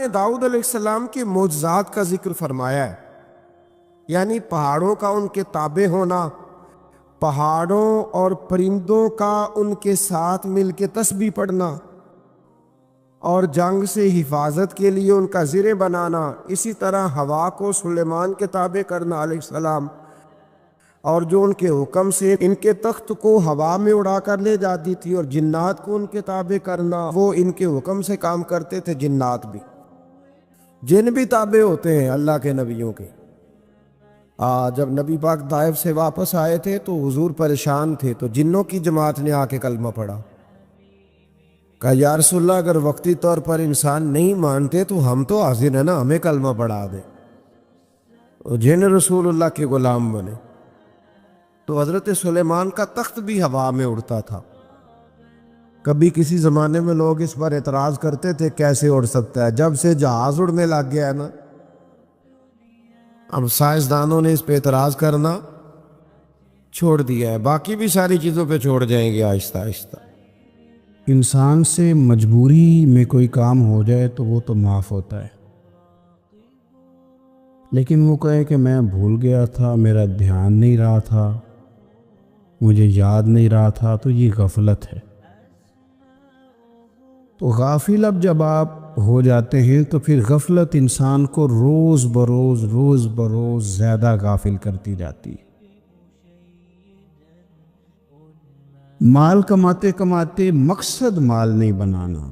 نے داؤد علیہ السلام کے معجزات کا ذکر فرمایا ہے، یعنی پہاڑوں کا ان کے تابع ہونا، پہاڑوں اور پرندوں کا ان کے ساتھ مل کے تسبیح پڑھنا، اور جنگ سے حفاظت کے لیے ان کا زرہ بنانا، اسی طرح ہوا کو سلیمان کے تابع کرنا علیہ السلام، اور جو ان کے حکم سے ان کے تخت کو ہوا میں اڑا کر لے جاتی تھی، اور جنات کو ان کے تابع کرنا، وہ ان کے حکم سے کام کرتے تھے۔ جنات بھی، جن بھی تابع ہوتے ہیں اللہ کے نبیوں کے۔ جب نبی پاک طائف سے واپس آئے تھے تو حضور پریشان تھے، تو جنوں کی جماعت نے آ کے کلمہ پڑھا، کہا یا رسول اللہ اگر وقتی طور پر انسان نہیں مانتے تو ہم تو حاضر ہیں نا، ہمیں کلمہ پڑھا دیں۔ جن رسول اللہ کے غلام بنے۔ تو حضرت سلیمان کا تخت بھی ہوا میں اڑتا تھا۔ کبھی کسی زمانے میں لوگ اس پر اعتراض کرتے تھے کیسے اڑ سکتا ہے، جب سے جہاز اڑنے لگ گیا ہے نا، اب سائنسدانوں نے اس پہ اعتراض کرنا چھوڑ دیا ہے، باقی بھی ساری چیزوں پہ چھوڑ جائیں گے آہستہ آہستہ۔ انسان سے مجبوری میں کوئی کام ہو جائے تو وہ تو معاف ہوتا ہے، لیکن وہ کہے کہ میں بھول گیا تھا، میرا دھیان نہیں رہا تھا، مجھے یاد نہیں رہا تھا، تو یہ غفلت ہے۔ تو غافل اب جب آپ ہو جاتے ہیں تو پھر غفلت انسان کو روز بروز زیادہ غافل کرتی جاتی ہے۔ مال کماتے کماتے مقصد مال نہیں بنانا،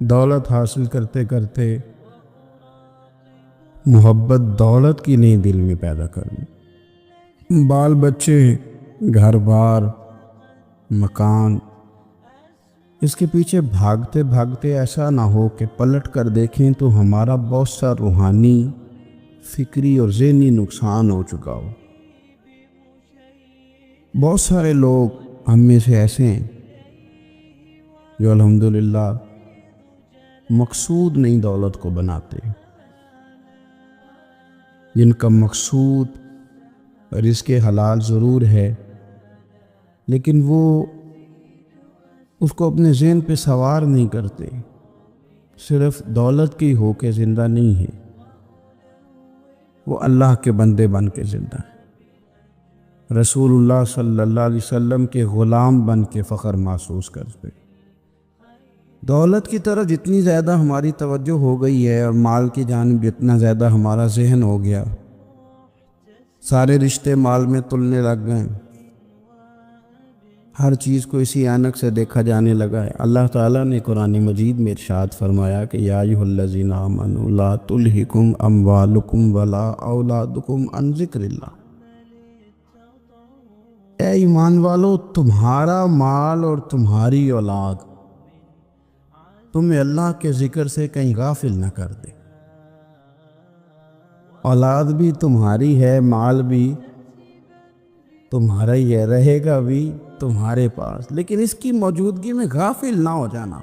دولت حاصل کرتے کرتے محبت دولت کی نہیں دل میں پیدا کرنی، بال بچے، گھر بار، مکان، اس کے پیچھے بھاگتے بھاگتے ایسا نہ ہو کہ پلٹ کر دیکھیں تو ہمارا بہت سا روحانی، فکری اور ذہنی نقصان ہو چکا ہو۔ بہت سارے لوگ ہم میں سے ایسے ہیں جو الحمدللہ مقصود نہیں دولت کو بناتے، جن کا مقصود رزق حلال ضرور ہے، لیکن وہ اس کو اپنے ذہن پہ سوار نہیں کرتے، صرف دولت کی ہو کے زندہ نہیں ہے، وہ اللہ کے بندے بن کے زندہ ہے، رسول اللہ صلی اللہ علیہ وسلم کے غلام بن کے فخر محسوس کرتے۔ دولت کی طرف جتنی زیادہ ہماری توجہ ہو گئی ہے اور مال کی جانب جتنا زیادہ ہمارا ذہن ہو گیا، سارے رشتے مال میں تلنے لگ گئے، ہر چیز کو اسی عینک سے دیکھا جانے لگا ہے۔ اللہ تعالیٰ نے قرآن مجید میں ارشاد فرمایا کہ یا ایھا الذین آمنوا لا تلھکم اموالکم ولا اولادکم عن ذکر اللہ، اے ایمان والو تمہارا مال اور تمہاری اولاد تمہیں اللہ کے ذکر سے کہیں غافل نہ کر دے۔ اولاد بھی تمہاری ہے، مال بھی تمہارا ہی ہے، رہے گا بھی تمہارے پاس، لیکن اس کی موجودگی میں غافل نہ ہو جانا،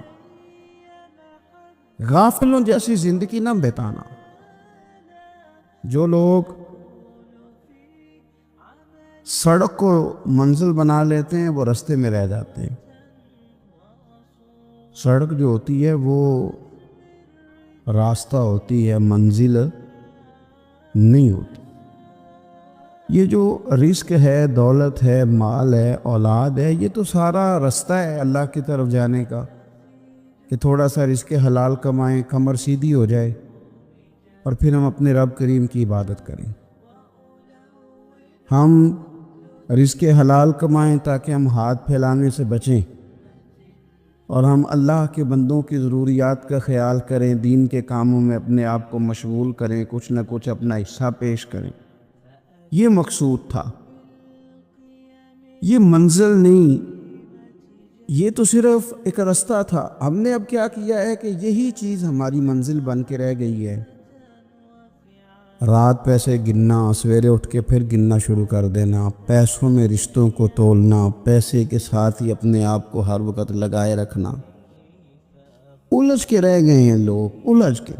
غافلوں جیسی زندگی نہ بتانا۔ جو لوگ سڑک کو منزل بنا لیتے ہیں وہ رستے میں رہ جاتے ہیں۔ سڑک جو ہوتی ہے وہ راستہ ہوتی ہے، منزل نہیں ہوتی۔ یہ جو رزق ہے، دولت ہے، مال ہے، اولاد ہے، یہ تو سارا رستہ ہے اللہ کی طرف جانے کا، کہ تھوڑا سا رزق حلال کمائیں، کمر سیدھی ہو جائے، اور پھر ہم اپنے رب کریم کی عبادت کریں۔ ہم رزق حلال کمائیں تاکہ ہم ہاتھ پھیلانے سے بچیں، اور ہم اللہ کے بندوں کی ضروریات کا خیال کریں، دین کے کاموں میں اپنے آپ کو مشغول کریں، کچھ نہ کچھ اپنا حصہ پیش کریں۔ یہ مقصود تھا، یہ منزل نہیں، یہ تو صرف ایک راستہ تھا۔ ہم نے اب کیا کیا ہے کہ یہی چیز ہماری منزل بن کے رہ گئی ہے۔ رات پیسے گننا، سویرے اٹھ کے پھر گننا شروع کر دینا، پیسوں میں رشتوں کو تولنا، پیسے کے ساتھ ہی اپنے آپ کو ہر وقت لگائے رکھنا، الجھ کے رہ گئے ہیں لوگ، الجھ کے،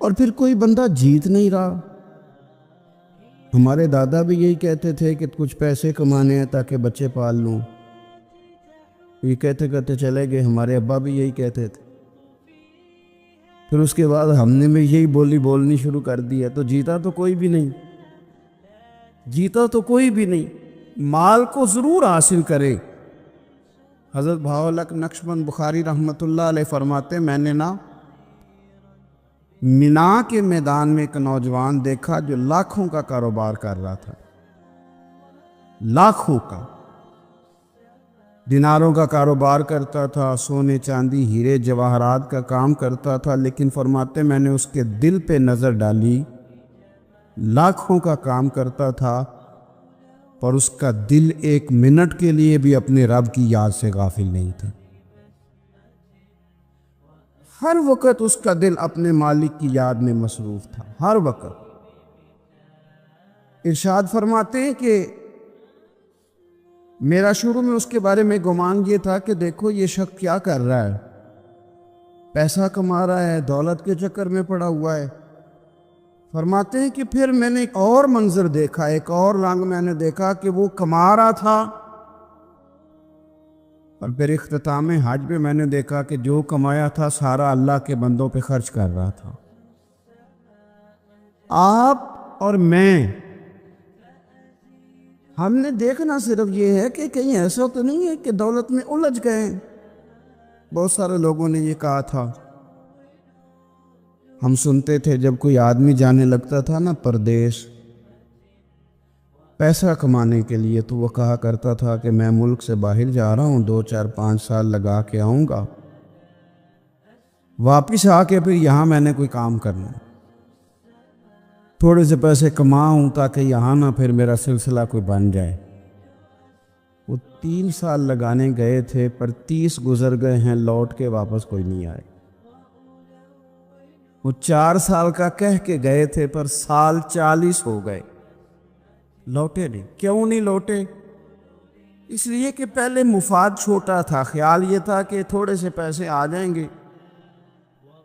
اور پھر کوئی بندہ جیت نہیں رہا۔ ہمارے دادا بھی یہی کہتے تھے کہ کچھ پیسے کمانے ہیں تاکہ بچے پال لوں، یہ کہتے کہتے چلے گئے۔ ہمارے ابا بھی یہی کہتے تھے، پھر اس کے بعد ہم نے بھی یہی بولی بولنی شروع کر دی ہے، تو جیتا تو کوئی بھی نہیں، جیتا تو کوئی بھی نہیں۔ مال کو ضرور حاصل کرے۔ حضرت بہاءالحق نقشبند بخاری رحمۃ اللہ علیہ فرماتے، میں نے نا مینا کے میدان میں ایک نوجوان دیکھا جو لاکھوں کا کاروبار کر رہا تھا، لاکھوں کا، دیناروں کا کاروبار کرتا تھا، سونے چاندی ہیرے جواہرات کا کام کرتا تھا، لیکن فرماتے میں نے اس کے دل پہ نظر ڈالی، لاکھوں کا کام کرتا تھا پر اس کا دل ایک منٹ کے لیے بھی اپنے رب کی یاد سے غافل نہیں تھا۔ ہر وقت اس کا دل اپنے مالک کی یاد میں مصروف تھا، ہر وقت۔ ارشاد فرماتے ہیں کہ میرا شروع میں اس کے بارے میں گمان یہ تھا کہ دیکھو یہ شخص کیا کر رہا ہے، پیسہ کما رہا ہے، دولت کے چکر میں پڑا ہوا ہے۔ فرماتے ہیں کہ پھر میں نے ایک اور منظر دیکھا، ایک اور رنگ میں نے دیکھا کہ وہ کما رہا تھا، اور پھر اختتام حج پہ میں نے دیکھا کہ جو کمایا تھا سارا اللہ کے بندوں پہ خرچ کر رہا تھا۔ آپ اور میں، ہم نے دیکھنا صرف یہ ہے کہ کہیں ایسا تو نہیں ہے کہ دولت میں الجھ گئے۔ بہت سارے لوگوں نے یہ کہا تھا، ہم سنتے تھے جب کوئی آدمی جانے لگتا تھا نا پردیس پیسہ کمانے کے لیے، تو وہ کہا کرتا تھا کہ میں ملک سے باہر جا رہا ہوں، 2 4 5 سال لگا کے آؤں گا، واپس آ کے پھر یہاں میں نے کوئی کام کرنا، تھوڑے سے پیسے کماؤں تاکہ یہاں نہ پھر میرا سلسلہ کوئی بن جائے۔ وہ 3 سال لگانے گئے تھے پر 30 گزر گئے ہیں، لوٹ کے واپس کوئی نہیں آئے۔ وہ 4 سال کا کہہ کے گئے تھے پر سال 40 ہو گئے، لوٹے نہیں۔ کیوں نہیں لوٹے؟ اس لیے کہ پہلے مفاد چھوٹا تھا، خیال یہ تھا کہ تھوڑے سے پیسے آ جائیں گے،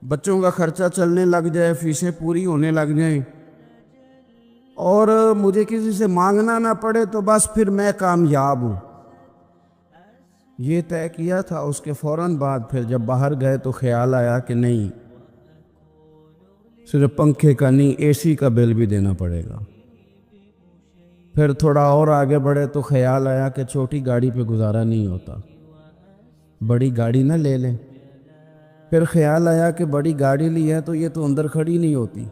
بچوں کا خرچہ چلنے لگ جائے، فیسیں پوری ہونے لگ جائیں، اور مجھے کسی سے مانگنا نہ پڑے، تو بس پھر میں کامیاب ہوں۔ یہ طے کیا تھا۔ اس کے فوراً بعد پھر جب باہر گئے تو خیال آیا کہ نہیں، صرف پنکھے کا نہیں، اے سی کا بل بھی دینا پڑے گا۔ پھر تھوڑا اور آگے بڑھے تو خیال آیا کہ چھوٹی گاڑی پہ گزارا نہیں ہوتا، بڑی گاڑی نہ لے لیں۔ پھر خیال آیا کہ بڑی گاڑی لی ہے تو یہ تو اندر کھڑی نہیں ہوتی،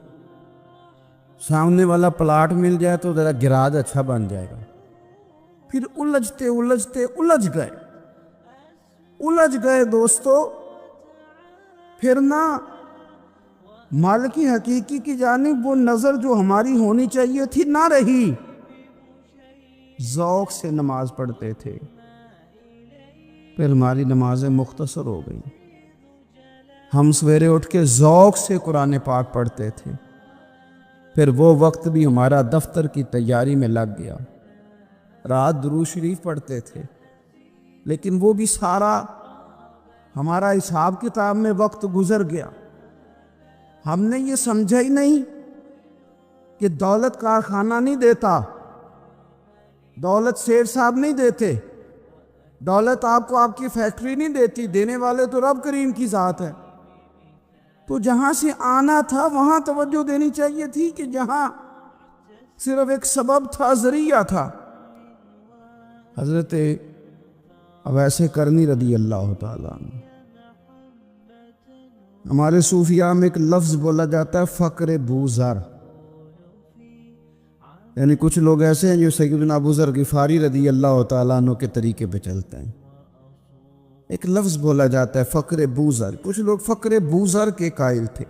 سامنے والا پلاٹ مل جائے تو ذرا گراج اچھا بن جائے گا۔ پھر الجھ گئے دوستو۔ پھر نہ مالک حقیقی کی جانب وہ نظر جو ہماری ہونی چاہیے تھی نہ رہی۔ ذوق سے نماز پڑھتے تھے، پھر ہماری نمازیں مختصر ہو گئیں۔ ہم سویرے اٹھ کے ذوق سے قرآن پاک پڑھتے تھے، پھر وہ وقت بھی ہمارا دفتر کی تیاری میں لگ گیا۔ رات درود شریف پڑھتے تھے، لیکن وہ بھی سارا ہمارا حساب کتاب میں وقت گزر گیا۔ ہم نے یہ سمجھا ہی نہیں کہ دولت کارخانہ نہیں دیتا، دولت سیٹ صاحب نہیں دیتے، دولت آپ کو آپ کی فیکٹری نہیں دیتی، دینے والے تو رب کریم کی ذات ہے۔ تو جہاں سے آنا تھا وہاں توجہ دینی چاہیے تھی کہ جہاں صرف ایک سبب تھا، ذریعہ تھا۔ حضرت اویس کرنی رضی اللہ تعالیٰ عنہ، ہمارے صوفیاء میں ایک لفظ بولا جاتا ہے فقر بوذر، یعنی کچھ لوگ ایسے ہیں جو سیدنا ابو ذر غفاری رضی اللہ تعالیٰ عنہ کے طریقے پہ چلتے ہیں۔ ایک لفظ بولا جاتا ہے فقر بوذر، کچھ لوگ فقر بوذر کے قائل تھے،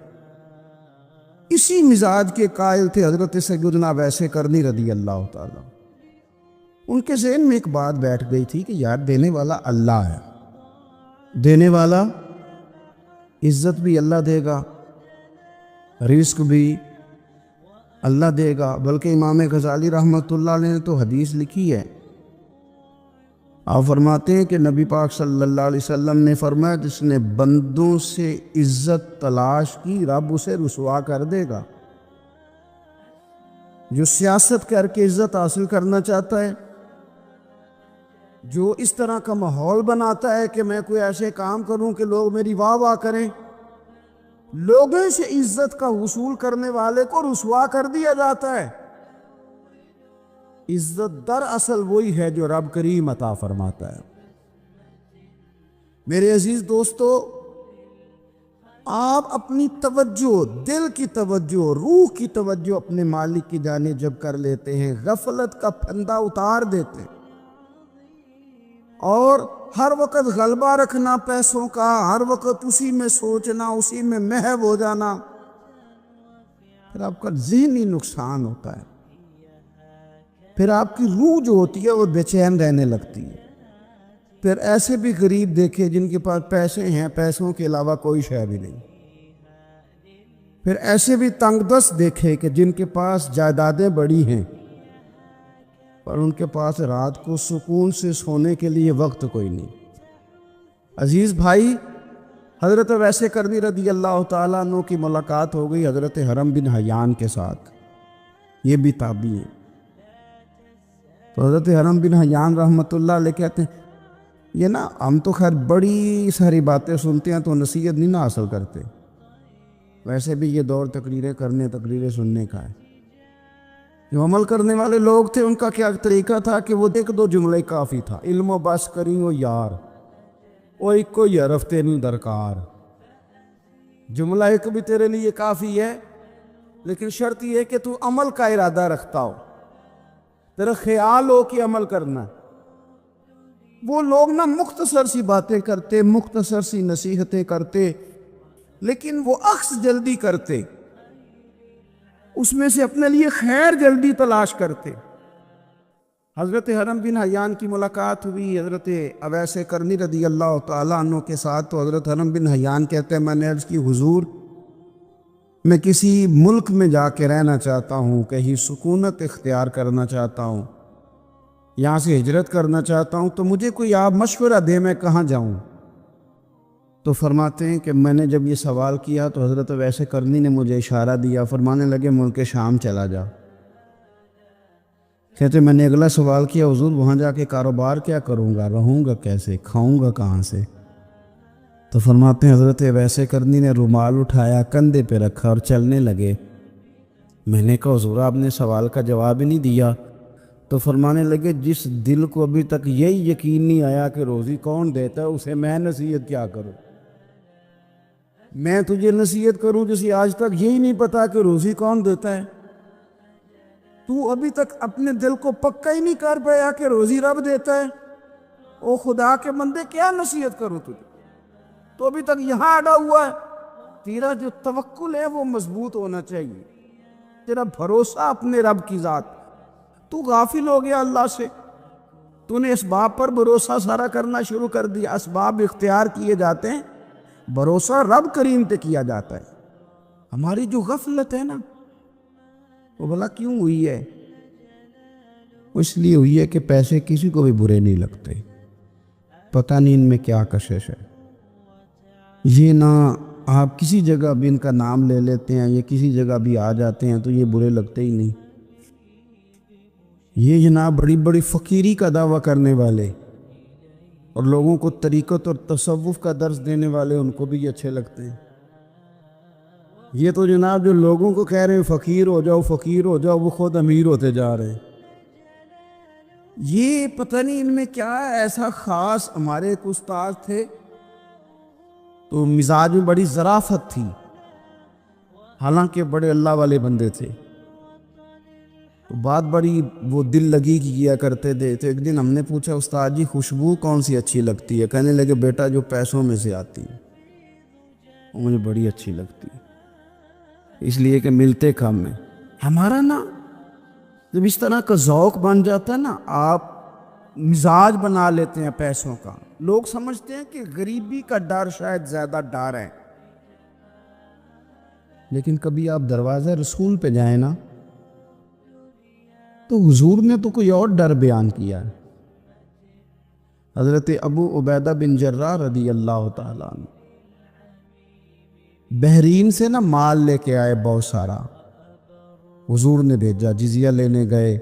اسی مزاج کے قائل تھے حضرت سیدنا اویس کرنی رضی اللہ تعالیٰ۔ ان کے ذہن میں ایک بات بیٹھ گئی تھی کہ یار دینے والا اللہ ہے، دینے والا عزت بھی اللہ دے گا، رزق بھی اللہ دے گا۔ بلکہ امام غزالی رحمۃ اللہ علیہ نے تو حدیث لکھی ہے، آپ فرماتے ہیں کہ نبی پاک صلی اللہ علیہ وسلم نے فرمایا جس نے بندوں سے عزت تلاش کی رب اسے رسوا کر دے گا۔ جو سیاست کر کے عزت حاصل کرنا چاہتا ہے، جو اس طرح کا ماحول بناتا ہے کہ میں کوئی ایسے کام کروں کہ لوگ میری واہ واہ کریں، لوگوں سے عزت کا حصول کرنے والے کو رسوا کر دیا جاتا ہے۔ عزت در اصل وہی ہے جو رب کریم عطا فرماتا ہے۔ میرے عزیز دوستو، آپ اپنی توجہ، دل کی توجہ، روح کی توجہ اپنے مالک کی جانب جب کر لیتے ہیں، غفلت کا پھندا اتار دیتے ہیں، اور ہر وقت غلبہ رکھنا پیسوں کا، ہر وقت اسی میں سوچنا، اسی میں محو ہو جانا، پھر آپ کا ذہنی نقصان ہوتا ہے، پھر آپ کی روح جو ہوتی ہے وہ بے چین رہنے لگتی ہے۔ پھر ایسے بھی غریب دیکھے جن کے پاس پیسے ہیں، پیسوں کے علاوہ کوئی شے بھی نہیں۔ پھر ایسے بھی تنگ دست دیکھے کہ جن کے پاس جائیدادیں بڑی ہیں پر ان کے پاس رات کو سکون سے سونے کے لیے وقت کوئی نہیں۔ عزیز بھائی، حضرت اویس کرنی رضی اللہ تعالیٰ عنہ کی ملاقات ہو گئی حضرت حرم بن حیان کے ساتھ، یہ بھی تابعی ہیں۔ تو حضرت حرم بن حیان رحمۃ اللہ علیہ کہتے ہیں، یہ نا ہم تو خیر بڑی ساری باتیں سنتے ہیں تو نصیحت نہیں نہ حاصل کرتے، ویسے بھی یہ دور تقریریں کرنے، تقریریں سننے کا ہے۔ جو عمل کرنے والے لوگ تھے ان کا کیا طریقہ تھا کہ وہ ایک دو جملے کافی تھا، علم و بس کری ہو یار، وہ ایک کوئی حرف تینوں درکار۔ جملہ ایک بھی تیرے لیے کافی ہے، لیکن شرط یہ ہے کہ تو عمل کا ارادہ رکھتا ہو، تیرا خیال ہو کہ عمل کرنا ہے۔ وہ لوگ نا مختصر سی باتیں کرتے، مختصر سی نصیحتیں کرتے، لیکن وہ عکس جلدی کرتے، اس میں سے اپنے لیے خیر جلدی تلاش کرتے۔ حضرت حرم بن حیان کی ملاقات ہوئی حضرت اویس کرنی رضی اللہ تعالیٰ عنہ کے ساتھ، تو حضرت حرم بن حیان کہتے ہیں، میں نے عرض کی حضور میں کسی ملک میں جا کے رہنا چاہتا ہوں، کہیں سکونت اختیار کرنا چاہتا ہوں، یہاں سے ہجرت کرنا چاہتا ہوں، تو مجھے کوئی آپ مشورہ دے میں کہاں جاؤں؟ تو فرماتے ہیں کہ میں نے جب یہ سوال کیا تو حضرت اویس کرنی نے مجھے اشارہ دیا، فرمانے لگے ملک شام چلا جا۔ کہتے میں نے اگلا سوال کیا، حضور وہاں جا کے کاروبار کیا کروں گا، رہوں گا کیسے، کھاؤں گا کہاں سے؟ تو فرماتے ہیں حضرت اویس کرنی نے رومال اٹھایا، کندھے پہ رکھا اور چلنے لگے۔ میں نے کہا حضور آپ نے سوال کا جواب ہی نہیں دیا۔ تو فرمانے لگے جس دل کو ابھی تک یہی یقین نہیں آیا کہ روزی کون دیتا ہے، اسے میں نصیحت کیا کروں؟ میں تجھے نصیحت کروں جسے آج تک یہی نہیں پتا کہ روزی کون دیتا ہے؟ تو ابھی تک اپنے دل کو پکا ہی نہیں کر پایا کہ روزی رب دیتا ہے؟ او خدا کے بندے کیا نصیحت کروں تجھے؟ تو ابھی تک یہاں اڑا ہوا ہے۔ تیرا جو توکل ہے وہ مضبوط ہونا چاہیے، تیرا بھروسہ اپنے رب کی ذات۔ تو غافل ہو گیا اللہ سے، تو نے اسباب پر بھروسہ سارا کرنا شروع کر دیا۔ اسباب اختیار کیے جاتے ہیں، بھروسہ رب کریم پہ کیا جاتا ہے۔ ہماری جو غفلت ہے نا، وہ بھلا کیوں ہوئی ہے؟ اس لیے ہوئی ہے کہ پیسے کسی کو بھی برے نہیں لگتے، پتہ نہیں ان میں کیا کشش ہے۔ یہ نہ آپ کسی جگہ بھی ان کا نام لے لیتے ہیں یا کسی جگہ بھی آ جاتے ہیں تو یہ برے لگتے ہی نہیں۔ یہ جناب بڑی بڑی فقیری کا دعویٰ کرنے والے اور لوگوں کو طریقت اور تصوف کا درس دینے والے، ان کو بھی یہ اچھے لگتے ہیں۔ یہ تو جناب جو لوگوں کو کہہ رہے ہیں فقیر ہو جاؤ، فقیر ہو جاؤ، وہ خود امیر ہوتے جا رہے ہیں۔ یہ پتہ نہیں ان میں کیا ہے ایسا خاص۔ ہمارے ایک استاد تھے تو مزاج میں بڑی ظرافت تھی، حالانکہ بڑے اللہ والے بندے تھے، تو بات بڑی وہ دل لگی کیا کرتے تھے۔ تو ایک دن ہم نے پوچھا استاد جی خوشبو کون سی اچھی لگتی ہے؟ کہنے لگے بیٹا جو پیسوں میں سے آتی ہے وہ مجھے بڑی اچھی لگتی ہے، اس لیے کہ ملتے کم ہیں۔ ہمارا نا جب اس طرح کا ذوق بن جاتا ہے نا، آپ مزاج بنا لیتے ہیں پیسوں کا، لوگ سمجھتے ہیں کہ غریبی کا ڈر شاید زیادہ ڈر ہے، لیکن کبھی آپ دروازہ رسول پہ جائیں نا تو حضور نے تو کوئی اور ڈر بیان کیا ہے۔ حضرت ابو عبیدہ بن جراح رضی اللہ تعالیٰ عنہ بحرین سے نا مال لے کے آئے بہت سارا، حضور نے بھیجا، جزیہ لینے گئے،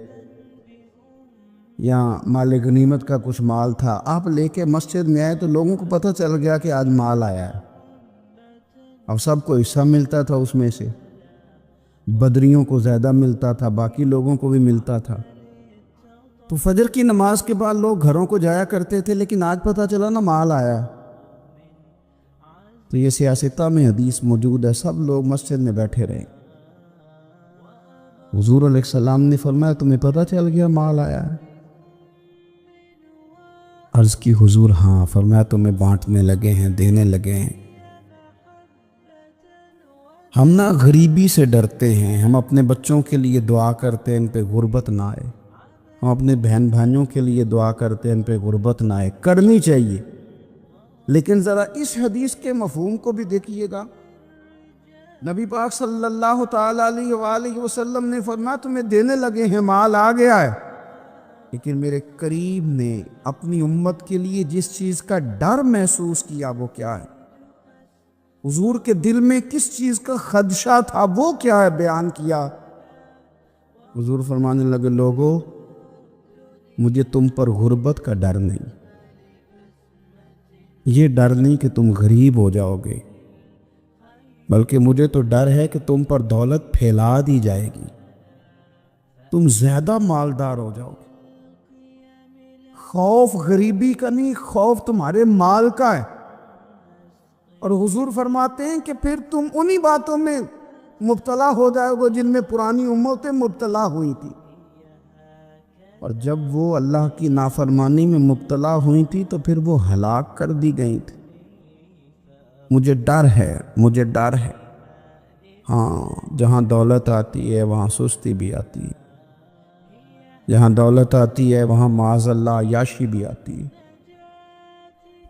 یا مال غنیمت کا کچھ مال تھا، آپ لے کے مسجد میں آئے تو لوگوں کو پتہ چل گیا کہ آج مال آیا ہے۔ اور سب کو حصہ ملتا تھا اس میں سے، بدریوں کو زیادہ ملتا تھا، باقی لوگوں کو بھی ملتا تھا۔ تو فجر کی نماز کے بعد لوگ گھروں کو جایا کرتے تھے، لیکن آج پتہ چلا نا مال آیا۔ تو یہ سیاستہ میں حدیث موجود ہے، سب لوگ مسجد میں بیٹھے رہے۔ حضور علیہ السلام نے فرمایا تمہیں پتہ چل گیا مال آیا ہے؟ عرض کی حضور ہاں۔ فرمایا تمہیں بانٹنے لگے ہیں، دینے لگے ہیں۔ ہم نا غریبی سے ڈرتے ہیں، ہم اپنے بچوں کے لیے دعا کرتے ہیں ان پہ غربت نہ آئے، ہم اپنے بہن بھائیوں کے لیے دعا کرتے ہیں ان پہ غربت نہ آئے، کرنی چاہیے، لیکن ذرا اس حدیث کے مفہوم کو بھی دیکھیے گا۔ نبی پاک صلی اللہ تعالیٰ علیہ وآلہ وسلم نے فرمایا تمہیں دینے لگے ہیں، مال آ گیا ہے، لیکن میرے قریب نے اپنی امت کے لیے جس چیز کا ڈر محسوس کیا وہ کیا ہے؟ حضور کے دل میں کس چیز کا خدشہ تھا وہ کیا ہے بیان کیا۔ حضور فرمانے لگے لوگو مجھے تم پر غربت کا ڈر نہیں، یہ ڈر نہیں کہ تم غریب ہو جاؤ گے، بلکہ مجھے تو ڈر ہے کہ تم پر دولت پھیلا دی جائے گی، تم زیادہ مالدار ہو جاؤ گے۔ خوف غریبی کا نہیں، خوف تمہارے مال کا ہے۔ اور حضور فرماتے ہیں کہ پھر تم انہی باتوں میں مبتلا ہو جاؤ گے جن میں پرانی امتیں مبتلا ہوئی تھی، اور جب وہ اللہ کی نافرمانی میں مبتلا ہوئی تھی تو پھر وہ ہلاک کر دی گئی تھی۔ مجھے ڈر ہے، مجھے ڈر ہے۔ ہاں جہاں دولت آتی ہے وہاں سستی بھی آتی ہے، جہاں دولت آتی ہے وہاں معاذ اللہ عیاشی بھی آتی ہے،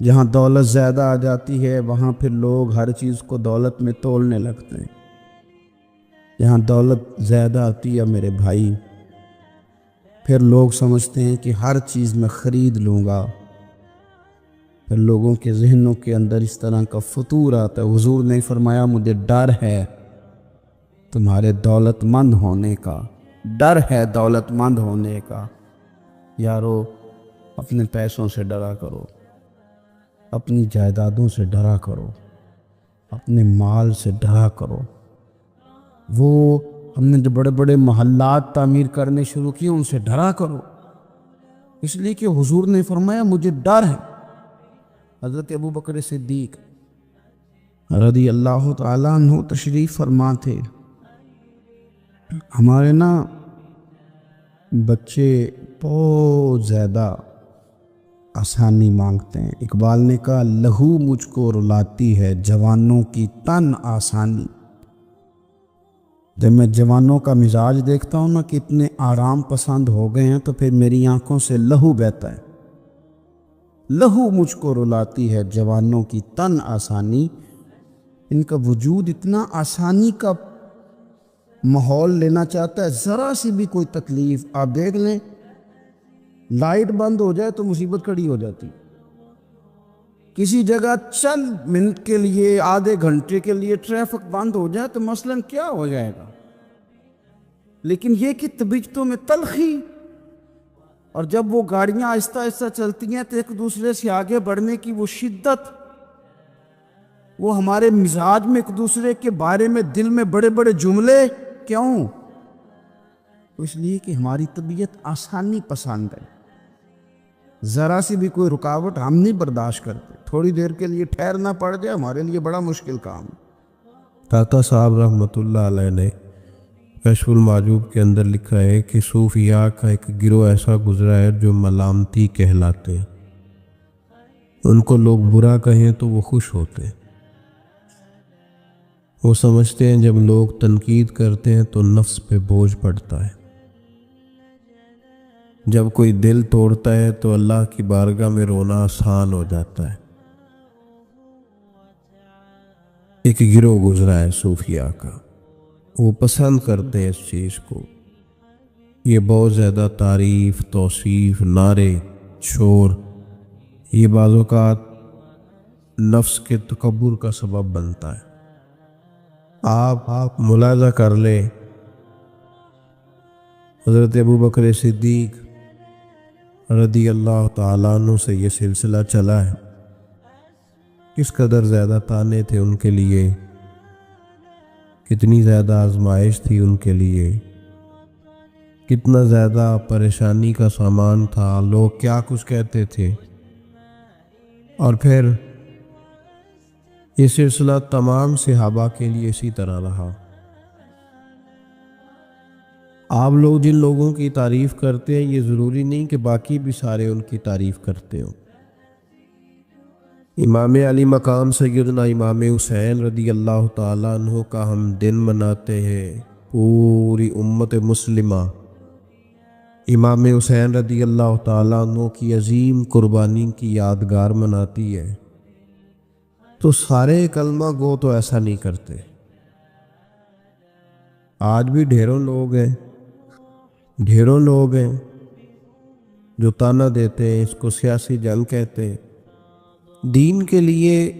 جہاں دولت زیادہ آ جاتی ہے وہاں پھر لوگ ہر چیز کو دولت میں تولنے لگتے ہیں۔ جہاں دولت زیادہ آتی ہے میرے بھائی پھر لوگ سمجھتے ہیں کہ ہر چیز میں خرید لوں گا، پھر لوگوں کے ذہنوں کے اندر اس طرح کا فطور آتا ہے۔ حضور نے فرمایا مجھے ڈر ہے تمہارے دولت مند ہونے کا، ڈر ہے دولت مند ہونے کا۔ یارو اپنے پیسوں سے ڈرا کرو، اپنی جائیدادوں سے ڈرا کرو، اپنے مال سے ڈرا کرو۔ وہ ہم نے جو بڑے بڑے محلات تعمیر کرنے شروع کیے ان سے ڈرا کرو، اس لیے کہ حضور نے فرمایا مجھے ڈر ہے۔ حضرت ابو بکر صدیق رضی اللہ تعالیٰ عنہ تشریف فرما تھے۔ ہمارے نا بچے بہت زیادہ آسانی مانگتے ہیں۔ اقبال نے کہا لہو مجھ کو رلاتی ہے جوانوں کی تن آسانی۔ جب میں جوانوں کا مزاج دیکھتا ہوں نا کہ اتنے آرام پسند ہو گئے ہیں تو پھر میری آنکھوں سے لہو بہتا ہے۔ لہو مجھ کو رلاتی ہے جوانوں کی تن آسانی، ان کا وجود اتنا آسانی کا ماحول لینا چاہتا ہے، ذرا سی بھی کوئی تکلیف آپ دیکھ لیں، لائٹ بند ہو جائے تو مصیبت کھڑی ہو جاتی، کسی جگہ چند منٹ کے لیے آدھے گھنٹے کے لیے ٹریفک بند ہو جائے تو مثلاً کیا ہو جائے گا، لیکن یہ کہ طبیعتوں میں تلخی، اور جب وہ گاڑیاں آہستہ آہستہ چلتی ہیں تو ایک دوسرے سے آگے بڑھنے کی وہ شدت، وہ ہمارے مزاج میں ایک دوسرے کے بارے میں دل میں بڑے بڑے جملے، کیوں؟ اس لیے کہ ہماری طبیعت آسانی پسند ہے، ذرا سی بھی کوئی رکاوٹ ہم نہیں برداشت کرتے، تھوڑی دیر کے لیے ٹھہرنا پڑ جائے ہمارے لیے بڑا مشکل کام ہے۔ داتا صاحب رحمۃ اللہ علیہ نے کشف المعجوب کے اندر لکھا ہے کہ صوفیاء کا ایک گروہ ایسا گزرا ہے جو ملامتی کہلاتے ہیں، ان کو لوگ برا کہیں تو وہ خوش ہوتے ہیں، وہ سمجھتے ہیں جب لوگ تنقید کرتے ہیں تو نفس پہ بوجھ پڑتا ہے، جب کوئی دل توڑتا ہے تو اللہ کی بارگاہ میں رونا آسان ہو جاتا ہے۔ ایک گروہ گزرا ہے صوفیاء کا، وہ پسند کرتے ہیں اس چیز کو، یہ بہت زیادہ تعریف، توصیف، نعرے، شور، یہ بعض اوقات نفس کے تکبر کا سبب بنتا ہے۔ آپ ملاحظہ کر لیں، حضرت ابو بکر صدیق رضی اللہ تعالیٰ عنہ سے یہ سلسلہ چلا ہے، کس قدر زیادہ تانے تھے ان کے لیے کتنی زیادہ آزمائش تھی ان کے لیے، کتنا زیادہ پریشانی کا سامان تھا، لوگ کیا کچھ کہتے تھے۔ اور پھر یہ سلسلہ تمام صحابہ کے لیے اسی طرح رہا۔ آپ لوگ جن لوگوں کی تعریف کرتے ہیں، یہ ضروری نہیں کہ باقی بھی سارے ان کی تعریف کرتے ہوں۔ امام علی مقام سیدنا امام حسین رضی اللہ تعالیٰ عنہ کا ہم دن مناتے ہیں، پوری امت مسلمہ امام حسین رضی اللہ تعالیٰ عنہ کی عظیم قربانی کی یادگار مناتی ہے، تو سارے کلمہ گو تو ایسا نہیں کرتے۔ آج بھی ڈھیروں لوگ ہیں جو تانا دیتے ہیں، اس کو سیاسی جنگ کہتے ہیں۔ دین کے لیے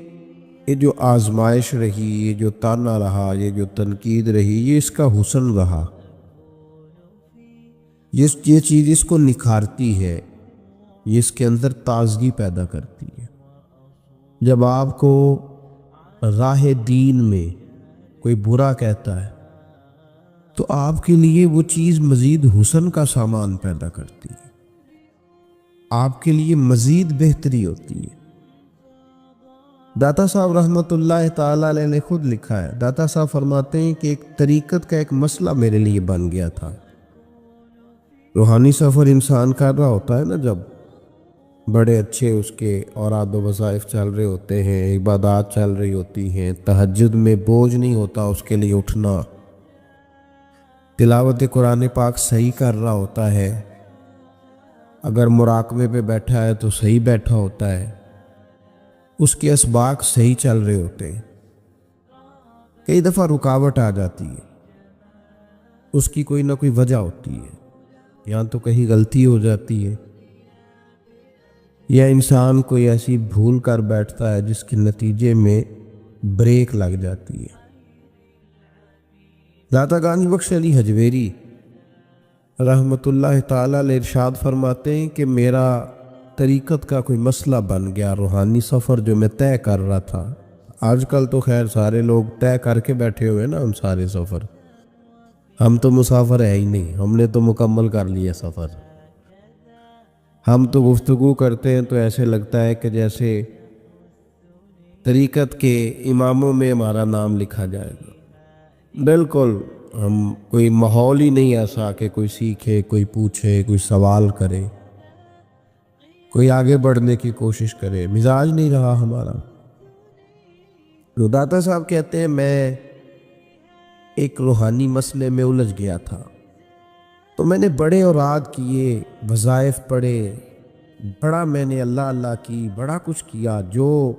یہ جو آزمائش رہی، یہ جو تانا رہا، یہ جو تنقید رہی، یہ اس کا حسن رہا، یہ چیز اس کو نکھارتی ہے، یہ اس کے اندر تازگی پیدا کرتی ہے۔ جب آپ کو راہ دین میں کوئی برا کہتا ہے تو آپ کے لیے وہ چیز مزید حسن کا سامان پیدا کرتی ہے، آپ کے لیے مزید بہتری ہوتی ہے۔ داتا صاحب رحمۃ اللہ تعالیٰ علیہ نے خود لکھا ہے، داتا صاحب فرماتے ہیں کہ ایک طریقت کا ایک مسئلہ میرے لیے بن گیا تھا۔ روحانی سفر انسان کر رہا ہوتا ہے نا، جب بڑے اچھے اس کے اوراد و وظائف چل رہے ہوتے ہیں، عبادات چل رہی ہوتی ہیں، تہجد میں بوجھ نہیں ہوتا اس کے لیے اٹھنا، تلاوت قرآن پاک صحیح کر رہا ہوتا ہے، اگر مراقبے پہ بیٹھا ہے تو صحیح بیٹھا ہوتا ہے، اس کے اسباق صحیح چل رہے ہوتے ہیں۔ کئی دفعہ رکاوٹ آ جاتی ہے، اس کی کوئی نہ کوئی وجہ ہوتی ہے، یا تو کہیں غلطی ہو جاتی ہے، یا انسان کوئی ایسی بھول کر بیٹھتا ہے جس کے نتیجے میں بریک لگ جاتی ہے۔ داتا گانج بخش علی حجویری رحمۃ اللہ تعالیٰ علیہ ارشاد فرماتے ہیں کہ میرا طریقت کا کوئی مسئلہ بن گیا، روحانی سفر جو میں طے کر رہا تھا۔ آج کل تو خیر سارے لوگ طے کر کے بیٹھے ہوئے نا، ہم سارے سفر، ہم تو مسافر ہے ہی نہیں، ہم نے تو مکمل کر لیا سفر۔ ہم تو گفتگو کرتے ہیں تو ایسے لگتا ہے کہ جیسے طریقت کے اماموں میں ہمارا نام لکھا جائے گا۔ بالکل ہم کوئی ماحول ہی نہیں ایسا کہ کوئی سیکھے، کوئی پوچھے، کوئی سوال کرے، کوئی آگے بڑھنے کی کوشش کرے، مزاج نہیں رہا ہمارا۔ داتا صاحب کہتے ہیں میں ایک روحانی مسئلے میں الجھ گیا تھا، تو میں نے بڑے اوراد کیے، وظائف پڑھے، بڑا میں نے اللہ اللہ کی، بڑا کچھ کیا، جو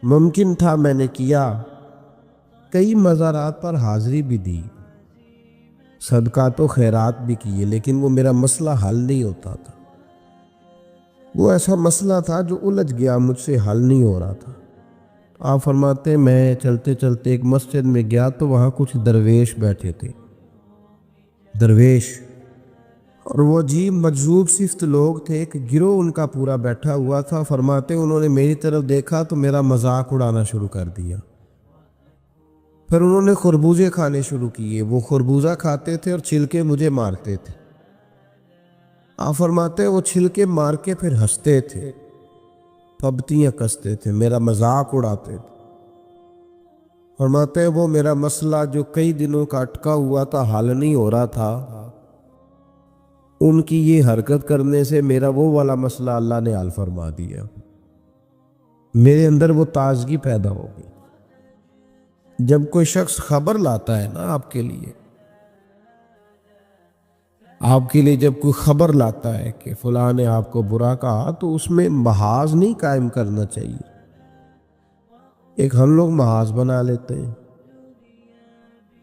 ممکن تھا میں نے کیا، کئی مزارات پر حاضری بھی دی، صدقات و خیرات بھی کیے، لیکن وہ میرا مسئلہ حل نہیں ہوتا تھا۔ وہ ایسا مسئلہ تھا جو الجھ گیا، مجھ سے حل نہیں ہو رہا تھا۔ آپ فرماتے ہیں میں چلتے چلتے ایک مسجد میں گیا تو وہاں کچھ درویش بیٹھے تھے، درویش، اور وہ عجیب مجذوب صفت لوگ تھے، ایک گروہ ان کا پورا بیٹھا ہوا تھا۔ فرماتے انہوں نے میری طرف دیکھا تو میرا مذاق اڑانا شروع کر دیا، پھر انہوں نے خربوزے کھانے شروع کیے، وہ خربوزہ کھاتے تھے اور چھلکے مجھے مارتے تھے۔ آپ فرماتے وہ چھلکے مار کے پھر ہنستے تھے، پھبتیاں کستے تھے، میرا مذاق اڑاتے تھے۔ فرماتے وہ میرا مسئلہ جو کئی دنوں کا اٹکا ہوا تھا، حل نہیں ہو رہا تھا، ان کی یہ حرکت کرنے سے میرا وہ والا مسئلہ اللہ نے حل فرما دیا، میرے اندر وہ تازگی پیدا ہو گئی۔ جب کوئی شخص خبر لاتا ہے نا آپ کے لیے جب کوئی خبر لاتا ہے کہ فلاں نے آپ کو برا کہا، تو اس میں محاذ نہیں قائم کرنا چاہیے۔ ایک ہم لوگ محاذ بنا لیتے ہیں،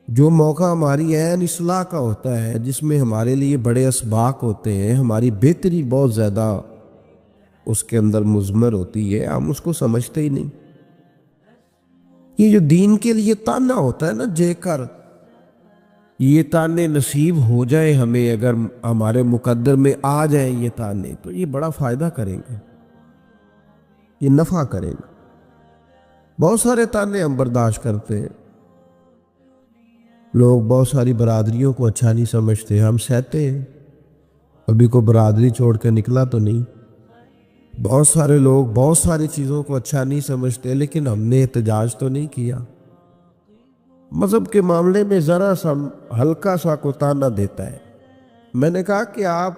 جو موقع ہماری عین اصلاح کا ہوتا ہے، جس میں ہمارے لیے بڑے اسباق ہوتے ہیں، ہماری بہتری بہت زیادہ اس کے اندر مضمر ہوتی ہے، ہم اس کو سمجھتے ہی نہیں۔ یہ جو دین کے لیے تانا ہوتا ہے نا، جے کر یہ تانے نصیب ہو جائے ہمیں، اگر ہمارے مقدر میں آ جائیں یہ تانے، تو یہ بڑا فائدہ کریں گے، یہ نفع کرے گا۔ بہت سارے تانے ہم برداشت کرتے ہیں، لوگ بہت ساری برادریوں کو اچھا نہیں سمجھتے، ہم سہتے ہیں، ابھی کوئی برادری چھوڑ کے نکلا تو نہیں۔ بہت سارے لوگ بہت ساری چیزوں کو اچھا نہیں سمجھتے، لیکن ہم نے احتجاج تو نہیں کیا۔ مذہب کے معاملے میں ذرا سا ہلکا سا کو تانا دیتا ہے۔ میں نے کہا کہ آپ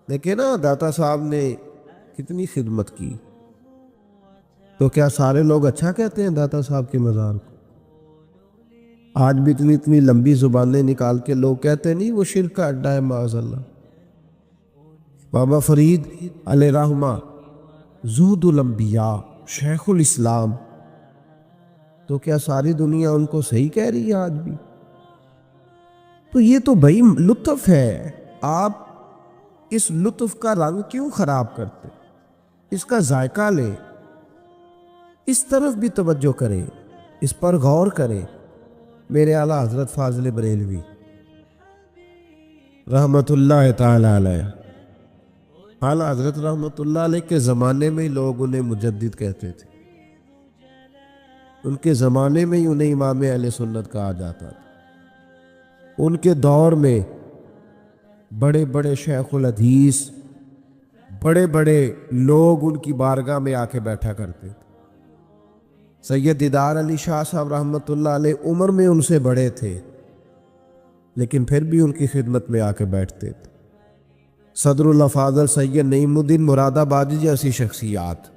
دیکھیں نا داتا صاحب نے کتنی خدمت کی، تو کیا سارے لوگ اچھا کہتے ہیں داتا صاحب کے مزار کو؟ آج بھی اتنی لمبی زبانیں نکال کے لوگ کہتے نہیں وہ شرک کا اڈا ہے معاذ اللہ۔ بابا فرید علیہ رحمہ زہد الانبیاء، شیخ الاسلام، تو کیا ساری دنیا ان کو صحیح کہہ رہی ہے آج بھی؟ تو یہ تو بھائی لطف ہے، آپ اس لطف کا رنگ کیوں خراب کرتے؟ اس کا ذائقہ لے، اس طرف بھی توجہ کرے، اس پر غور کرے۔ میرے اعلیٰ حضرت فاضل بریلوی رحمت اللہ تعالی علیہ، اعلیٰ حضرت رحمت اللہ علیہ کے زمانے میں ہی لوگ انہیں مجدد کہتے تھے، ان کے زمانے میں ہی انہیں امام اہل سنت کہا جاتا تھا۔ ان کے دور میں بڑے بڑے شیخ الحدیث، بڑے بڑے لوگ ان کی بارگاہ میں آ کے بیٹھا کرتے تھے۔ سید دیدار علی شاہ صاحب رحمۃ اللہ علیہ عمر میں ان سے بڑے تھے، لیکن پھر بھی ان کی خدمت میں آ کے بیٹھتے تھے۔ صدر اللہ فاضل سید نعیم الدین مراد آبادی جیسی شخصیات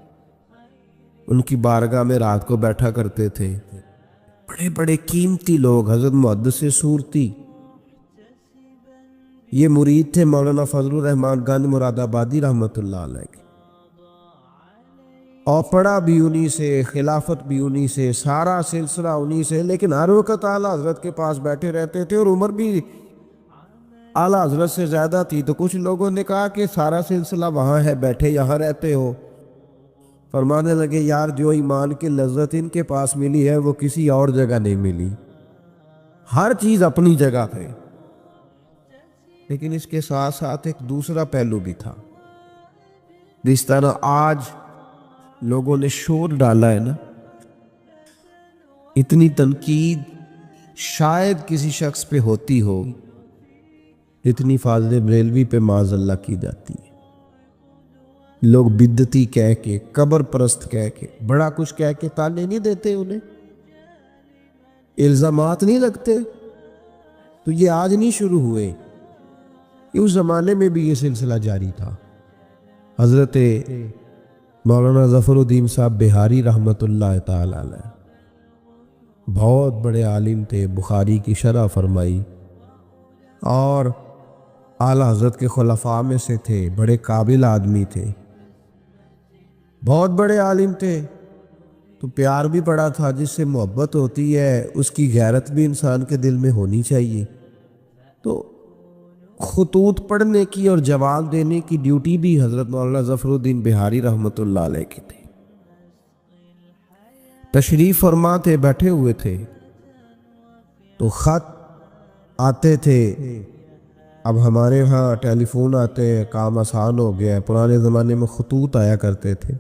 ان کی بارگاہ میں رات کو بیٹھا کرتے تھے۔ بڑے بڑے قیمتی لوگ، حضرت محدث صورتی، یہ مرید تھے مولانا فضل الرحمان گنج مراد آبادی رحمۃ اللہ علیہ کے، اور پڑھا بھی انہی سے، خلافت بھی انہی سے، سارا سلسلہ انہی سے، لیکن ہر وقت اعلیٰ حضرت کے پاس بیٹھے رہتے تھے، اور عمر بھی اعلیٰ حضرت سے زیادہ تھی۔ تو کچھ لوگوں نے کہا کہ سارا سلسلہ وہاں ہے، بیٹھے یہاں رہتے ہو۔ فرمانے لگے یار جو ایمان کی لذت ان کے پاس ملی ہے وہ کسی اور جگہ نہیں ملی، ہر چیز اپنی جگہ پہ۔ لیکن اس کے ساتھ ساتھ ایک دوسرا پہلو بھی تھا۔ جس طرح آج لوگوں نے شور ڈالا ہے نا، اتنی تنقید شاید کسی شخص پہ ہوتی ہو جتنی فاضل بریلوی پہ معاذ اللہ کی جاتی ہے۔ لوگ بدعتی کہہ کے، قبر پرست کہہ کے، بڑا کچھ کہہ کے تانے نہیں دیتے، انہیں الزامات نہیں لگتے۔ تو یہ آج نہیں شروع ہوئے، اس زمانے میں بھی یہ سلسلہ جاری تھا۔ حضرت مولانا ظفر الدین صاحب بہاری رحمت اللہ تعالی علیہ بہت بڑے عالم تھے، بخاری کی شرح فرمائی، اور اعلیٰ حضرت کے خلفاء میں سے تھے، بڑے قابل آدمی تھے، بہت بڑے عالم تھے۔ تو پیار بھی بڑا تھا، جس سے محبت ہوتی ہے اس کی غیرت بھی انسان کے دل میں ہونی چاہیے۔ تو خطوط پڑھنے کی اور جواب دینے کی ڈیوٹی بھی حضرت مولانا ظفر الدین بہاری رحمۃ اللہ علیہ کی تھی۔ تشریف فرما تھے، بیٹھے ہوئے تھے، تو خط آتے تھے۔ اب ہمارے ہاں ٹیلی فون آتے ہیں، کام آسان ہو گیا ہے، پرانے زمانے میں خطوط آیا کرتے تھے،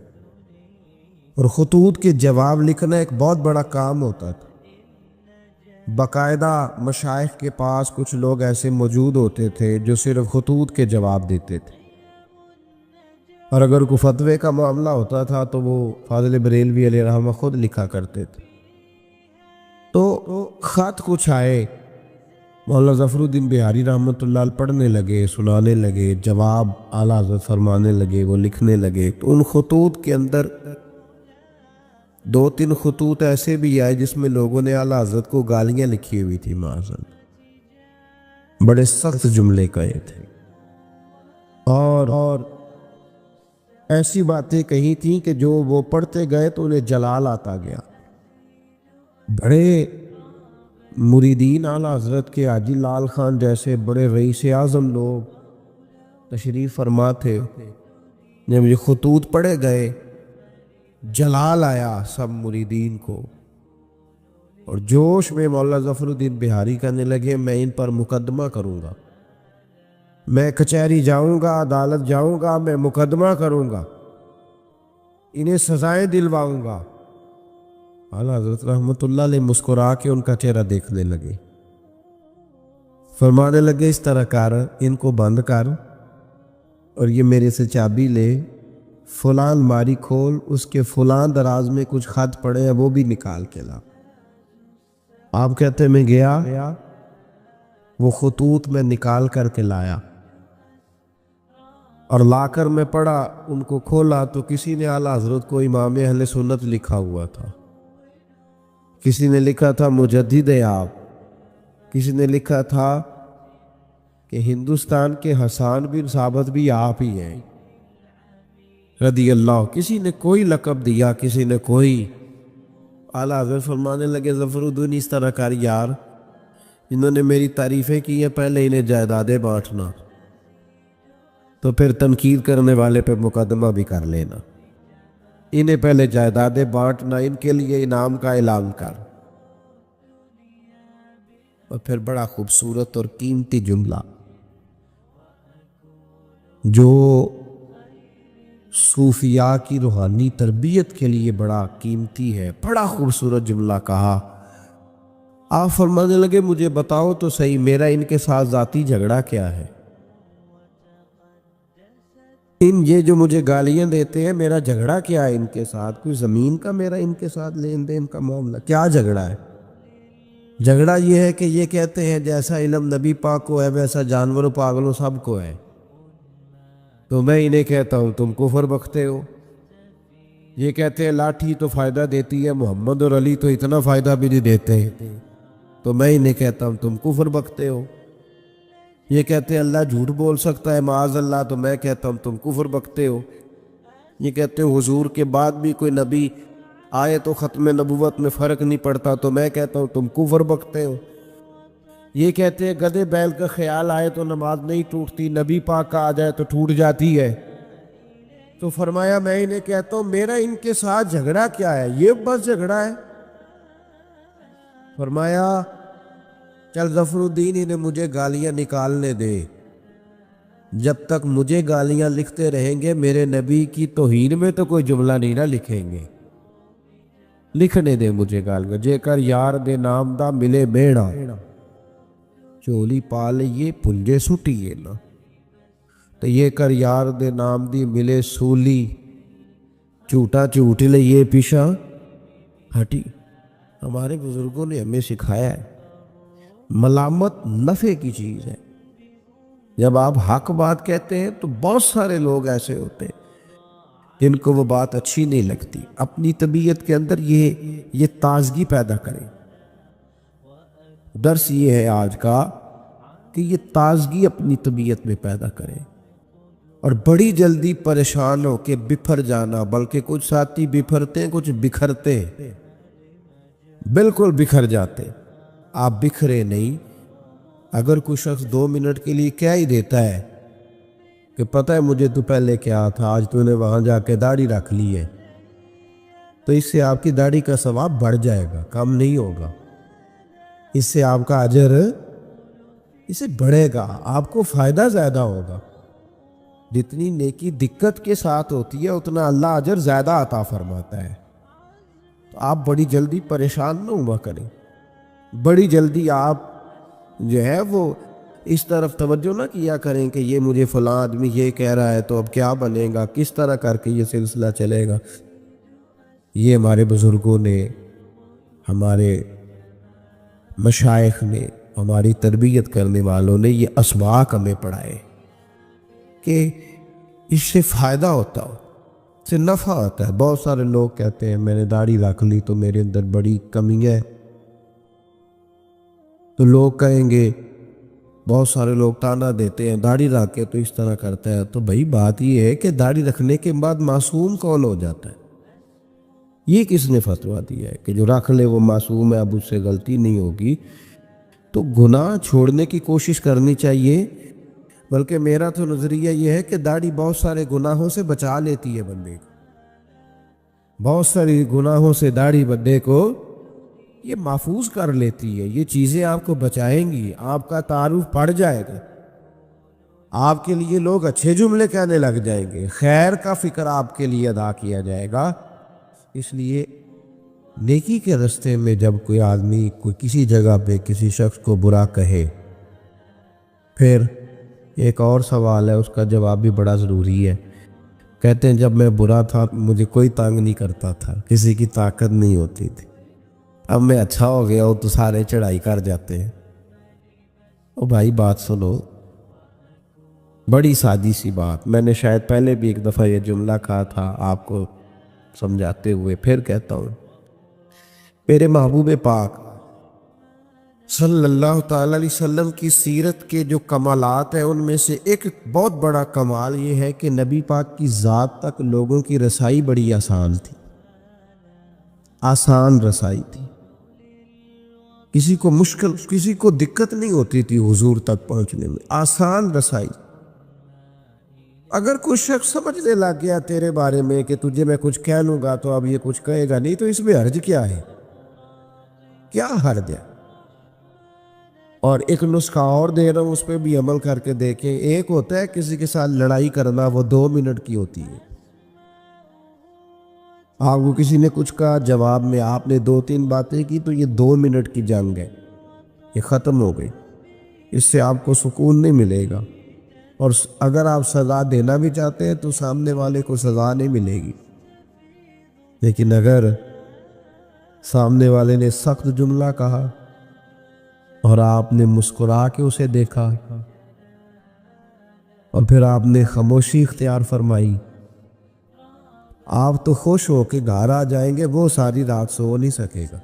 اور خطوط کے جواب لکھنا ایک بہت بڑا کام ہوتا تھا۔ باقاعدہ مشائخ کے پاس کچھ لوگ ایسے موجود ہوتے تھے جو صرف خطوط کے جواب دیتے تھے، اور اگر کوئی فتوے کا معاملہ ہوتا تھا تو وہ فاضل بریلوی علیہ رحمہ خود لکھا کرتے تھے۔ تو خط کچھ آئے، مولانا ظفر الدین بہاری رحمۃ اللہ علیہ پڑھنے لگے، سنانے لگے، جواب اعلیٰ حضرت فرمانے لگے، وہ لکھنے لگے۔ تو ان خطوط کے اندر 2-3 خطوط ایسے بھی آئے جس میں لوگوں نے اعلیٰ حضرت کو گالیاں لکھی ہوئی تھی، معاذاللہ بڑے سخت جملے کہے تھے، اور ایسی باتیں کہی تھیں کہ جو وہ پڑھتے گئے تو انہیں جلال آتا گیا۔ بڑے مریدین اعلیٰ حضرت کے حاجی لال خان جیسے بڑے رئیس اعظم لوگ تشریف فرما تھے، جب یہ خطوط پڑھے گئے جلال آیا سب مریدین کو، اور جوش میں مولانا ظفر الدین بہاری کہنے لگے میں ان پر مقدمہ کروں گا، میں کچہری جاؤں گا، عدالت جاؤں گا، میں مقدمہ کروں گا، انہیں سزائیں دلواؤں گا۔ اعلیٰ حضرت رحمت اللہ علیہ مسکرا کے ان کا چہرہ دیکھنے لگے، فرمانے لگے اس طرح کر، ان کو بند کر اور یہ میرے سے چابی لے، فلاں الماری کھول، اس کے فلاں دراز میں کچھ خط پڑے ہیں وہ بھی نکال کے لا۔ آپ کہتے میں گیا، وہ خطوط میں نکال کر کے لایا اور لا کر میں پڑھا، ان کو کھولا تو کسی نے اعلیٰ حضرت کو امام اہل سنت لکھا ہوا تھا، کسی نے لکھا تھا مجدد آپ، کسی نے لکھا تھا کہ ہندوستان کے حسان بن ثابت بھی آپ ہی ہیں رضی اللہ، کسی نے کوئی لقب دیا، کسی نے کوئی۔ اعلیٰ حضرت فرمانے لگے ظفر الدین اس طرح کر یار، انہوں نے میری تعریفیں کی ہیں، پہلے انہیں جائیدادیں بانٹنا، تو پھر تنقید کرنے والے پہ مقدمہ بھی کر لینا، انہیں پہلے جائیدادیں بانٹنا، ان کے لیے انعام کا اعلان کر۔ اور پھر بڑا خوبصورت اور قیمتی جملہ جو صوفیاء کی روحانی تربیت کے لیے بڑا قیمتی ہے، بڑا خوبصورت جملہ کہا۔ آپ فرمانے لگے مجھے بتاؤ تو صحیح، میرا ان کے ساتھ ذاتی جھگڑا کیا ہے؟ یہ جو مجھے گالیاں دیتے ہیں، میرا جھگڑا کیا ہے ان کے ساتھ؟ کوئی زمین کا میرا ان کے ساتھ لین دین کا معاملہ؟ کیا جھگڑا ہے؟ جھگڑا یہ ہے کہ یہ کہتے ہیں جیسا علم نبی پاک کو ہے ویسا جانوروں پاگلوں سب کو ہے، تو میں انہیں کہتا ہوں تم کفر بکتے ہو۔ یہ کہتے ہیں لاٹھی تو فائدہ دیتی ہے، محمد اور علی تو اتنا فائدہ بھی نہیں دیتے، تو میں انہیں کہتا ہوں تم کفر بکتے ہو۔ یہ کہتے ہیں اللہ جھوٹ بول سکتا ہے معاذ اللہ، تو میں کہتا ہوں تم کفر بکتے ہو۔ یہ کہتے ہیں حضور کے بعد بھی کوئی نبی آئے تو ختم نبوت میں فرق نہیں پڑتا، تو میں کہتا ہوں تم کفر بکتے ہو۔ یہ کہتے ہیں گدھے بیل کا خیال آئے تو نماز نہیں ٹوٹتی، نبی پاک کا آ جائے تو ٹوٹ جاتی ہے، تو فرمایا میں انہیں کہتا ہوں میرا ان کے ساتھ جھگڑا کیا ہے؟ یہ بس جھگڑا ہے۔ فرمایا چل ظفر الدین انہیں مجھے گالیاں نکالنے دے، جب تک مجھے گالیاں لکھتے رہیں گے میرے نبی کی توہین میں تو کوئی جملہ نہیں نہ لکھیں گے، لکھنے دے مجھے گالیاں۔ جے کر یار دے نام دا ملے بیڑا، چولی پا لئیے پنجے سٹیے نا، تو یہ کر یار دے نام دی ملے سولی، جھوٹا جھوٹ لئیے پیشہ ہٹی۔ ہمارے بزرگوں نے ہمیں سکھایا ہے ملامت نفع کی چیز ہے۔ جب آپ حق بات کہتے ہیں تو بہت سارے لوگ ایسے ہوتے ہیں جن کو وہ بات اچھی نہیں لگتی، اپنی طبیعت کے اندر یہ تازگی پیدا کریں۔ درس یہ ہے آج کا کہ یہ تازگی اپنی طبیعت میں پیدا کریں، اور بڑی جلدی پریشان ہو کے بکھر جانا، بلکہ کچھ ساتھی بکھرتے ہیں کچھ بکھرتے ہیں، بالکل بکھر جاتے، آپ بکھرے نہیں۔ اگر کوئی شخص 2 منٹ کے لیے کیا ہی دیتا ہے کہ پتہ ہے مجھے تو پہلے کیا تھا، آج تو نے وہاں جا کے داڑھی رکھ لی ہے، تو اس سے آپ کی داڑھی کا ثواب بڑھ جائے گا، کم نہیں ہوگا، اس سے آپ کا اجر اسے بڑھے گا، آپ کو فائدہ زیادہ ہوگا۔ جتنی نیکی دقت کے ساتھ ہوتی ہے اتنا اللہ اجر زیادہ عطا فرماتا ہے، تو آپ بڑی جلدی پریشان نہ ہوا کریں، بڑی جلدی آپ جو ہے وہ اس طرف توجہ نہ کیا کریں کہ یہ مجھے فلاں آدمی یہ کہہ رہا ہے تو اب کیا بنے گا، کس طرح کر کے یہ سلسلہ چلے گا۔ یہ ہمارے بزرگوں نے، ہمارے مشائخ نے، ہماری تربیت کرنے والوں نے یہ اسباق ہمیں پڑھائے کہ اس سے فائدہ ہوتا ہو، اس سے نفع ہوتا ہے۔ بہت سارے لوگ کہتے ہیں میں نے داڑھی رکھ لی تو میرے اندر بڑی کمی ہے، تو لوگ کہیں گے، بہت سارے لوگ تانا دیتے ہیں داڑھی رکھ کے تو اس طرح کرتا ہے، تو بھائی بات یہ ہے کہ داڑھی رکھنے کے بعد معصوم کون ہو جاتا ہے؟ یہ کس نے فتویٰ دیا ہے کہ جو رکھ لے وہ معصوم ہے، اب اس سے غلطی نہیں ہوگی؟ تو گناہ چھوڑنے کی کوشش کرنی چاہیے، بلکہ میرا تو نظریہ یہ ہے کہ داڑھی بہت سارے گناہوں سے بچا لیتی ہے بندے کو، بہت ساری گناہوں سے داڑھی بندے کو یہ محفوظ کر لیتی ہے، یہ چیزیں آپ کو بچائیں گی، آپ کا تعارف بڑھ جائے گا، آپ کے لیے لوگ اچھے جملے کہنے لگ جائیں گے، خیر کا فکر آپ کے لیے ادا کیا جائے گا۔ اس لیے نیکی کے راستے میں جب کوئی آدمی کوئی کسی جگہ پہ کسی شخص کو برا کہے پھر ایک اور سوال ہے، اس کا جواب بھی بڑا ضروری ہے۔ کہتے ہیں جب میں برا تھا مجھے کوئی تنگ نہیں کرتا تھا، کسی کی طاقت نہیں ہوتی تھی، اب میں اچھا ہو گیا ہوں تو سارے چڑھائی کر جاتے ہیں۔ او بھائی بات سنو، بڑی سادی سی بات، میں نے شاید پہلے بھی ایک دفعہ یہ جملہ کہا تھا آپ کو سمجھاتے ہوئے، پھر کہتا ہوں۔ میرے محبوب پاک صلی اللہ تعالی علیہ وسلم کی سیرت کے جو کمالات ہیں ان میں سے ایک بہت بڑا کمال یہ ہے کہ نبی پاک کی ذات تک لوگوں کی رسائی بڑی آسان تھی، آسان رسائی تھی، کسی کو مشکل، کسی کو دقت نہیں ہوتی تھی حضور تک پہنچنے میں، آسان رسائی۔ اگر کوئی شخص سمجھنے لگ گیا تیرے بارے میں کہ تجھے میں کچھ کہہ لوں گا تو اب یہ کچھ کہے گا نہیں، تو اس میں حرج کیا ہے؟ کیا حرج ہے؟ اور ایک نسخہ اور دے رہا ہوں، اس پہ بھی عمل کر کے دیکھیں۔ ایک ہوتا ہے کسی کے ساتھ لڑائی کرنا، وہ 2 منٹ کی ہوتی ہے۔ آپ کو کسی نے کچھ کہا، جواب میں آپ نے 2-3 باتیں کی، تو یہ 2 منٹ کی جنگ ہے، یہ ختم ہو گئی، اس سے آپ کو سکون نہیں ملے گا۔ اور اگر آپ سزا دینا بھی چاہتے ہیں تو سامنے والے کو سزا نہیں ملے گی، لیکن اگر سامنے والے نے سخت جملہ کہا اور آپ نے مسکرا کے اسے دیکھا اور پھر آپ نے خاموشی اختیار فرمائی، آپ تو خوش ہو کے گھر آ جائیں گے، وہ ساری رات سو نہیں سکے گا۔